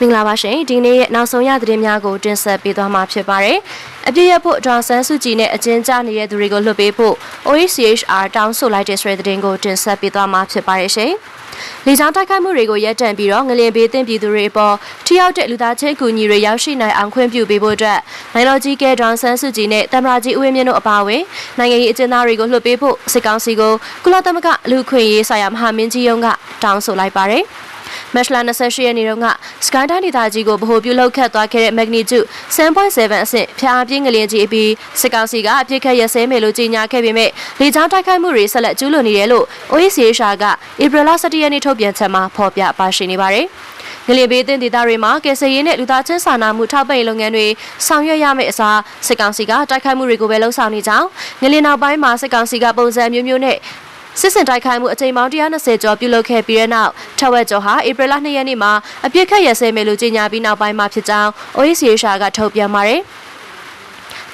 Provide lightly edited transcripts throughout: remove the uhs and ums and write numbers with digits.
မင်္ဂလာပါရှင်ဒီနေ့ရဲ့နောက်ဆုံးရသတင်းများကိုတင်ဆက်ပေးသွားမှာဖြစ်ပါတယ်အပြည့်ရဖို့ဒေါ်ဆန်းစုကြည်နဲ့အကျဉ်းချနေတဲ့သူတွေကိုလွှတ်ပေးဖို့ OECHR တောင်းဆိုလိုက်တဲ့ဆိုတဲ့သတင်းကိုတင်ဆက်ပေးသွားမှာဖြစ်ပါတယ်ရှင်လေကြောင်းတိုက်ခိုက်မှုတွေကိုရပ်တန့်ပြီးတော့ငလျင်ဘေးသင့်ပြည်သူတွေအပေါ်ထိရောက်တဲ့လူသားချင်းအကူအညီတွေရောက်ရှိနိုင်အောင်ခွင့်ပြုပေးဖို့အတွက်နိုင်ငံတော်ကြီးကဒေါ်ဆန်းစုကြည်နဲ့သမ္မတကြီးဦးဝင်းမြင့်တို့အပါအဝင်နိုင်ငံရေးအကျဉ်းသားတွေကိုလွှတ်ပေးဖို့စစ်ကောင်စီကိုကုလသမဂ္ဂလူ့အခွင့်အရေးဆိုင်ရာမဟာမင်းကြီးရုံးကတောင်းဆိုလိုက်ပါတယ်မက်လ28ရက်နေ့တုန်းကစကိုင်းတိုင်းဒေသကြီးကိုဗဟိုပြုလုပ်ခတ်သွားခဲ့တဲ့ magnitude 7.7 အဆင့်ဖျားပြင်းငလျင်ကြီးအပြီးစစ်ကောင်စီကအပြစ်ခတ်ရစဲမယ်လို့ကြေညာခဲ့ပေမဲ့လေကြောင်းတိုက်ခိုက်မှုတွေဆက်လက်ကျူးလွန်နေတယ်လို့ OECHR ကဧပြီလ17ရက်နေ့ထုတ်ပြန်ချက်မှာဖော်ပြပါရှိနေပါတယ်ငလျင်ဘေးသင့်ဒေသတွေမှာကယ်ဆယ်ရေးနဲ့လူသားချင်းစာနာမှုထောက်ပံ့ရေးလုပ်ငန်းတွေဆောင်ရွက်ရမယ့်အစားစစ်ကောင်စီကတိုက်ခိုက်မှုတွေကိုပဲလှုံ့ဆော်နေကြောင်းငလျင်နောက်ပိုင်းမှာစစ်ကောင်စီကပုံစံမျိုးမျိုးနဲ့စစ်စင်တိုက်ခိုက်မှုအကြိမ်ပေါင်း120ကျော်ပြုလုပ်ခဲ့ပြီးတဲ့နောက်ထက်ဝက်ကျော်ဟာဧပြီလ2ရက်နေ့မှာအပြစ်ခတ်ရစဲမယ်လို့ကြေညာပြီးနောက်ပိုင်းမှာဖြစ်ကြောင်း OECHR ကထုတ်ပြန်ပါတယ်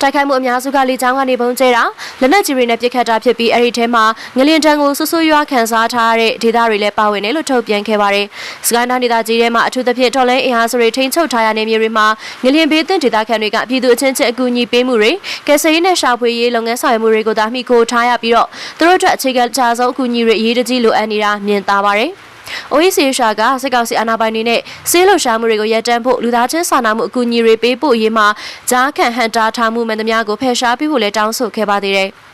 တိုက်ခိုက်မှုအများစုကလေကြောင်းကနေပုံကျဲတာလက်နက်ကြီးတွေနဲ့ပစ်ခတ်တာဖြစ်ပြီးအဲ့ဒီထဲမှာငလျင်တန်းကိုဆူရွားခန်းစားထားတဲ့ဒေသတွေလည်းပါဝင်တယ်လို့ထုတ်ပြန်ခဲ့ပါတယ်။စကိုင်းတိုင်းဒေသကြီးထဲမှာအထူးသဖြင့်တော်လိုင်းအင်အားစုတွေထိန်းချုပ်ထားရတဲ့မြေတွေမှာငလျင်ဘေးသင့်ဒေသခံတွေကပြည်သူအချင်းချင်းအကူအညီပေးမှုတွေကယ်ဆယ်ရေးနဲ့ရှာဖွေရေးလုပ်ငန်းဆောင်ရွက်မှုတွေကိုသာမှီခိုထားရပြီးတော့သူတို့အတွက်အခြေခံအဆုံးအကူအညီတွေအရေးတကြီးလိုအပ်နေတာမြင်သာပါတယ်။ OECHR ကစစ်ကောင်စီအာဏာပိုင်တွေနဲ့ဆေးလှုပ်ရှားမှုတွေကိုရပ်တန့်ဖို့လူသားချင်းစာနာမှုအကူအညီတွေပေးဖို့အရေးမှာကြားခံဟန်တာထားမှုမှန်သမျှကိုဖယ်ရှားပေးဖို့လည်းတောင်းဆိုခဲ့ပါသေးတယ်။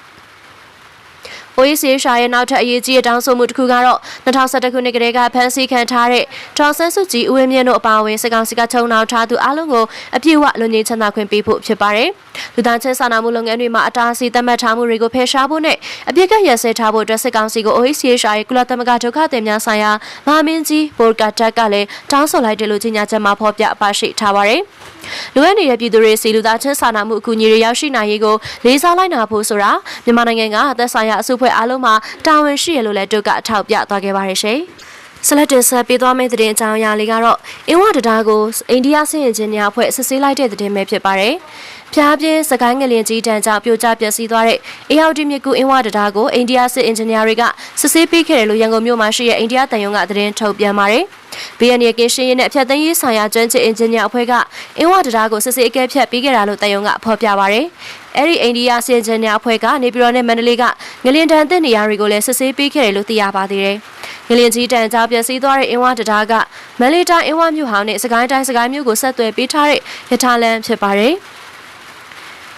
OECHR ရဲ့နောက်ထပ်အရေးကြီးတဲ့တောင်းဆိုမှုတစ်ခုကတော့2011ခုနှစ်ကတည်းကဖမ်းဆီးခံထားတဲ့ဒေါ်ဆန်းစုကြည်ဦးဝင်းမြင့်တို့အပါအဝင်စစ်ကောင်စီကချုံနှောင်ထားသူအလုံးကိုအပြည့်အဝလွတ်ငြိမ်းချမ်းသာခွင့်ပေးဖို့ဖြစ်ပါတယ်။လူသားချင်းစာနာမှုလုပ်ငန်းတွေမှာအတားအဆီးသတ်မှတ်ထားမှုတွေကိုဖယ်ရှားဖို့နဲ့အပြစ်ကရစဲထားဖို့အတွက်စစ်ကောင်စီကို OECHR ရဲ့ကုလသမဂ္ဂဒုက္ခသည်များဆိုင်ရာမဟာမင်းကြီးဘော်ကာတက်ကလည်းတောင်းဆိုလိုက်တယ်လို့ကြေညာချက်မှာဖော်ပြပါရှိထားပါတယ်။လူအပ်နေတဲ့ပြည်သူတွေစီလူသားချင်းစာနာမှုအကူအညီတွေရောက်ရှိနိုင်ရေးကိုလေးစားလိုက်နာဖို့ဆိုတာမြန်မာနိုင်ငံကအသက်ဆိုင်ရာအစုအဖွဲ့အားလုံးမှာတာဝန်ရှိရလို့လည်းတုကအထောက်ပြသွားခဲ့ပါတယ်ရှင်။ဆလတ်တင်ဆက်ပေးသွားမယ့်သတင်းအကြောင်းအရာလေးကတော့အင်းဝတံတားကိုအိန္ဒိယစစ်ရင်ချင်းများအဖွဲ့စစ်ဆေးလိုက်တဲ့သတင်းပဲဖြစ်ပါတယ်။ဖျားပြင်းစကိုင်းငလျင်ကြီးတန်းကြောင့်ပြိုကျပျက်စီးသွားတဲ့အေယာဝတီမြစ်ကူအင်းဝတံတားကိုအိန္ဒိယစစ်အင်ဂျင်နီယာတွေကစစ်ဆေးပေးခဲ့တယ်လို့ရန်ကုန်မြို့မှာရှိတဲ့အိန္ဒိယတန်ယုံကသတင်းထုတ်ပြန်ပါတယ်။ BNN ကင်းရှင်းရေးနဲ့အဖြတ်သိမ်းရေးဆိုင်ရာကျွမ်းကျင်အင်ဂျင်နီယာအဖွဲ့ကအင်းဝတံတားကိုစစ်ဆေးအကဲဖြတ်ပေးခဲ့တာလို့တန်ယုံကဖော်ပြပါတယ်။အဲ့ဒီအိန္ဒိယစစ်အင်ဂျင်နီယာအဖွဲ့ကနေပြည်တော်နဲ့မန္တလေးကငလျင်တန်းတဲ့နေရာတွေကိုလည်းစစ်ဆေးပေးခဲ့တယ်လို့သိရပါသေးတယ်။ငလျင်ကြီးတန်းကြောင့်ပျက်စီးသွားတဲ့အင်းဝတံတားကမန္တလေးတိုင်းအင်းဝမြို့ဟောင်းနဲ့စကိုင်းတိုင်းစကိုင်းမြို့ကိုဆက်သွယ်ပေးထားတဲ့ရထားလမ်းဖြစ်ပါတယ်။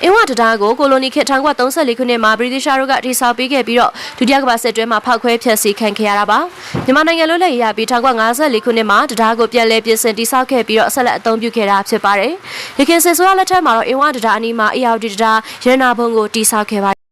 အင်းဝတံတားကိုကိုလိုနီခေတ်1934ခုနှစ်မှာဗြိတိရှားတို့ကတည်ဆောက်ပေးခဲ့ပြီးတော့ဒုတိယကမ္ဘာစစ်တွင်းမှာဖောက်ခွဲဖျက်ဆီးခံခဲ့ရတာပါမြန်မာနိုင်ငံလွတ်လပ်ရေးရပြီး1954ခုနှစ်မှာတံတားကိုပြန်လည်ပြင်ဆင်တည်ဆောက်ခဲ့ပြီးတော့ဆက်လက်အသုံးပြုခဲ့တာဖြစ်ပါတယ်ရခိုင်စစ်ဆိုးရလက်ထက်မှာတော့အင်းဝတံတားအနီးမှာအေယာဝတီတံတားရတနာဘုံကိုတည်ဆောက်ခဲ့ပါတယ်